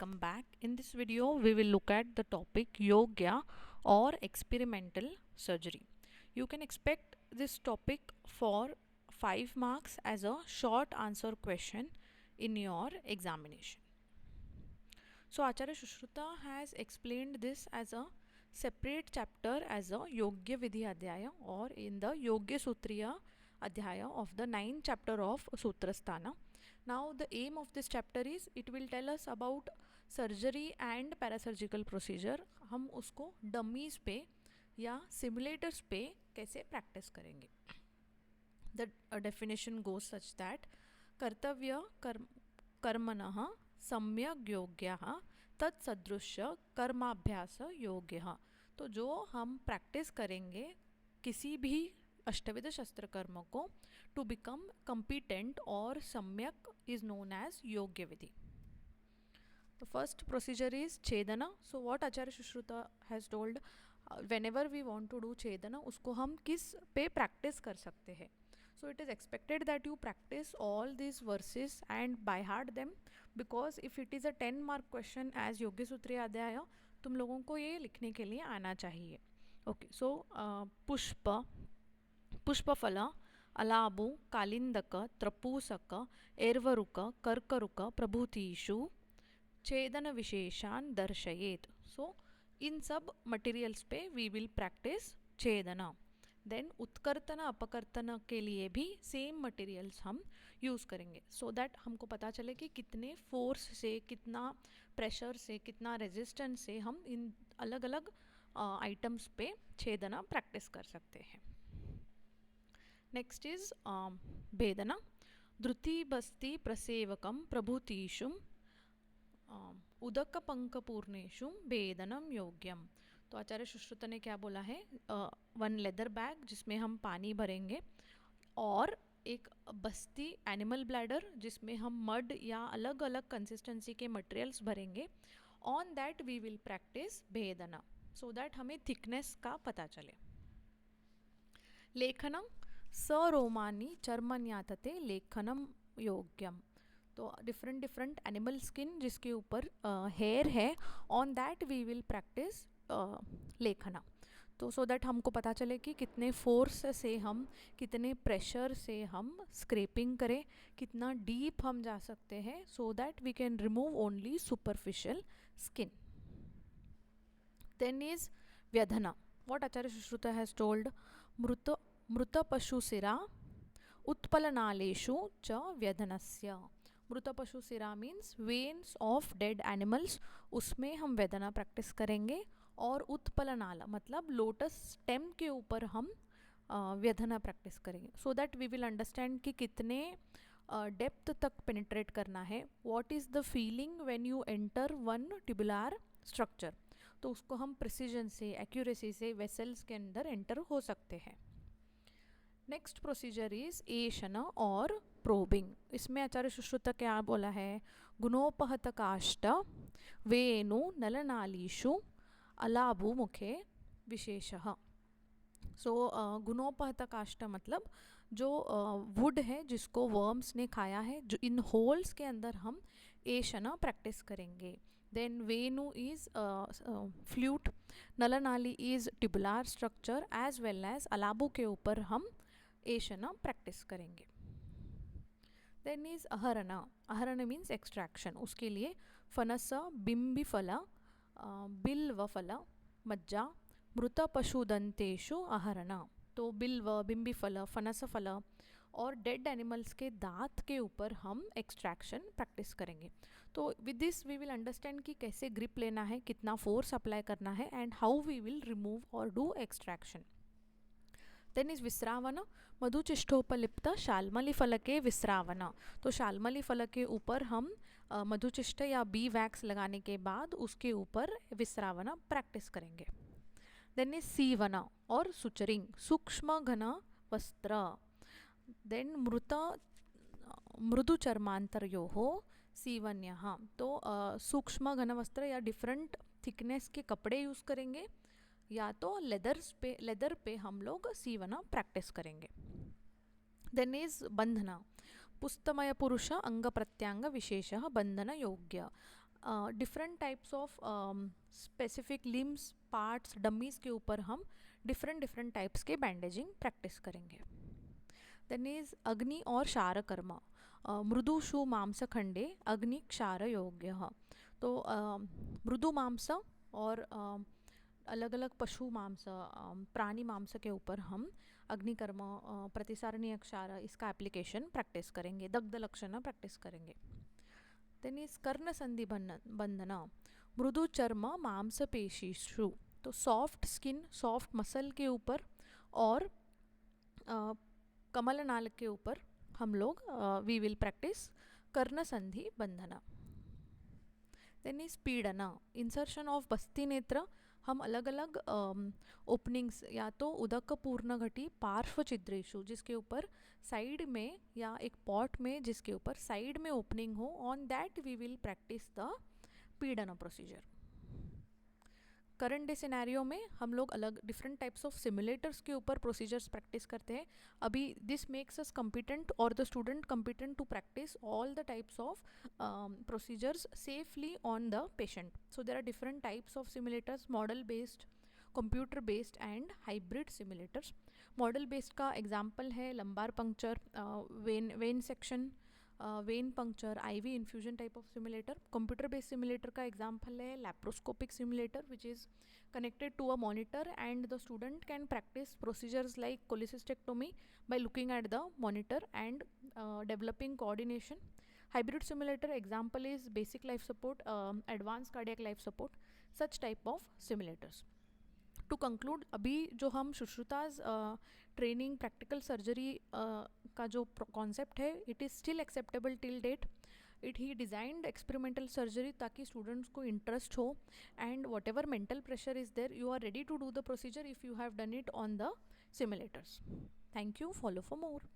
welcome back. In this video we will look at the topic Yogya or experimental surgery. You can expect this topic for 5 marks as a short answer question in your examination. So Acharya Shushruta has explained this as a separate chapter as a Yogya Vidhi Adhyaya or in the Yogya Sutriya Adhyaya of the 9th chapter of Sutrasthana. Now the aim of this chapter is it will tell us about surgery and parasurgical procedure. हम उसको dummies पे या simulators पे कैसे practice करेंगे. The definition goes such that कर्तव्य कर्मणः सम्यक योग्यः तत्सदृश्य कर्माभ्यास योग्यः. तो जो हम प्रैक्टिस करेंगे किसी भी अष्टविध शस्त्र कर्म को टू बिकम कम्पिटेंट और सम्यक इज नोन एज योग्य विधि. The first procedure is छेदना. So what Acharya Shushruta has told, whenever we want to do छेदना उसको हम किस पे प्रैक्टिस कर सकते हैं. So it is expected that you practice all these verses and by heart them, because if it is a 10 mark question as योग्य सूत्रीय अध्याय तुम लोगों को ये लिखने के लिए आना चाहिए. Okay, so पुष्प, पुष्पफल, अलाबु, कालिंदक, त्रपूसक, एर्वरुक, कर्करुक प्रभृतिषु छेदन विशेषान दर्शयेत. सो इन सब मटेरियल्स पे वी विल प्रैक्टिस छेदना. देन उत्कर्तन अपकर्तन के लिए भी सेम मटेरियल्स हम यूज़ करेंगे सो दैट हमको पता चले कि कितने फोर्स से, कितना प्रेशर से, कितना रेजिस्टेंस से हम इन अलग अलग आइटम्स पे छेदना प्रैक्टिस कर सकते हैं. Next is भेदना. धृति बस्ति प्रसेवकम प्रभृतिषु उदक पंकपूर्णेषु भेदनम योग्यम. तो आचार्य सुश्रुत ने क्या बोला है, 1 लेदर बैग जिसमें हम पानी भरेंगे और एक बस्ती एनिमल ब्लैडर जिसमें हम मड या अलग अलग कंसिस्टेंसी के मटेरियल्स भरेंगे. On that we will practice भेदना सो दैट हमें थिकनेस का पता चले. लेखनम सरोमानी चर्मन्यातते लेखनम योग्यम. तो डिफरेंट डिफरेंट एनिमल स्किन जिसके ऊपर हेयर है on that we will practice लेखना. तो सो दैट हमको पता चले कि कितने फोर्स से हम, कितने प्रेशर से हम स्क्रैपिंग करें, कितना डीप हम जा सकते हैं so that we can remove only superficial skin. Then is व्यधना. What Acharya Sushruta has told, मृत पशुशिरा उत्पलनालेषु च व्यधनस्य. मृत पशुशिरा means veins of dead animals, उसमें हम वेदना प्रैक्टिस करेंगे. और उत्पलनाल मतलब लोटस स्टेम के ऊपर हम वेदना प्रैक्टिस करेंगे so that we will understand कि कितने डेप्थ तक पेनिट्रेट करना है. What is the feeling when you enter one tubular structure. तो उसको हम प्रिसीजन से, एक्यूरेसी से वेसल्स के अंदर एंटर हो सकते हैं. नेक्स्ट प्रोसीजर इज एशन और प्रोबिंग. इसमें आचार्य सुश्रुत क्या बोला है, गुणोपहत काष्ठ वेणु नलनालीषु अलाबु मुखे विशेषः. सो गुणोपहत काष्ठ मतलब जो वुड है जिसको वर्म्स ने खाया है, जो इन होल्स के अंदर हम एशन प्रैक्टिस करेंगे. देन वेणु इज फ्लूट, नलनाली is tubular structure as well as अलाबु के ऊपर हम एशन प्रैक्टिस करेंगे. देन इज अहरण. अहरण मीन्स एक्सट्रैक्शन. उसके लिए फनस, बिंबिफल, बिल्वफल, मज्जा, मृत पशुदंतेषु अहरण. तो बिल्व, बिंबिफल, फनसफल और डेड एनिमल्स के दांत के ऊपर हम एक्सट्रैक्शन प्रैक्टिस करेंगे. तो with this we will understand कि कैसे ग्रिप लेना है, कितना फोर्स अप्लाई करना है and how we will remove और डू एक्सट्रैक्शन. देन इज विस्रावन. मधुचिष्ठोपलिप्त शाल्मली फल के विस्रावन. तो शाल्मली फल के ऊपर हम मधुचिष्ठ या बी वैक्स लगाने के बाद उसके ऊपर विस्रावन प्रैक्टिस करेंगे. देन इज सीवन और सुचरिंग, सूक्ष्म घन वस्त्र. देन मृदु चर्मांतरयोः सीवन्यः. तो सूक्ष्म घन वस्त्र या डिफरेंट थिकनेस के कपड़े यूज़ करेंगे या तो लेदर पे हम लोग सीवना प्रैक्टिस करेंगे. देन इज बंधना. पुस्तमय पुरुष अंग प्रत्यांग विशेषः बंधन योग्य. Different types of specific limbs parts dummies के ऊपर हम डिफरेंट टाइप्स के बैंडेजिंग प्रैक्टिस करेंगे. देन इज अग्नि और क्षारकर्म. मृदुषु मांसखंडे अग्नि क्षार योग्य. तो मृदु मांस और अलग अलग पशु मांस प्राणी मांस के ऊपर हम अग्निकर्म प्रतिसारणीय क्षार इसका एप्लीकेशन प्रैक्टिस करेंगे. दग्ध लक्षण प्रैक्टिस करेंगे. देन इज कर्ण संधि बंधन. मृदु चर्म मांसपेशीषु. तो सॉफ्ट स्किन सॉफ्ट मसल के ऊपर और कमल नाल के ऊपर हम लोग वी विल प्रैक्टिस कर्ण संधि बंधना. देन इज पीड़ना. इंसर्शन ऑफ बस्ती नेत्र. हम अलग अलग ओपनिंग्स या तो उदक पूर्ण घटी पार्श्व छिद्रेशु जिसके ऊपर साइड में या एक पॉट में जिसके ऊपर साइड में ओपनिंग हो on that we will practice the पीड़ना प्रोसीजर. करंट डे सिनेरियो में हम लोग अलग डिफरेंट टाइप्स ऑफ सिमुलेटर्स के ऊपर प्रोसीजर्स प्रैक्टिस करते हैं. अभी दिस मेक्स अस कम्पिटेंट और the student competent to practice all the types of procedures safely on the patient. So there are different types of simulators. Model based, computer based and hybrid simulators. Model based का example है lumbar puncture, vein section, vein puncture, IV infusion type of simulator. Computer based simulator का example है laparoscopic simulator which is connected to a monitor and the student can practice procedures like cholecystectomy by looking at the monitor and developing coordination. Hybrid simulator example is basic life support, advanced cardiac life support, such type of simulators. To conclude, अभी जो हम सुश्रुताज training practical surgery का जो concept है it is still acceptable till date. It he designed experimental surgery ताकि students को interest हो and whatever mental pressure is there you are ready to do the procedure if you have done it on the simulators. Thank you. Follow for more.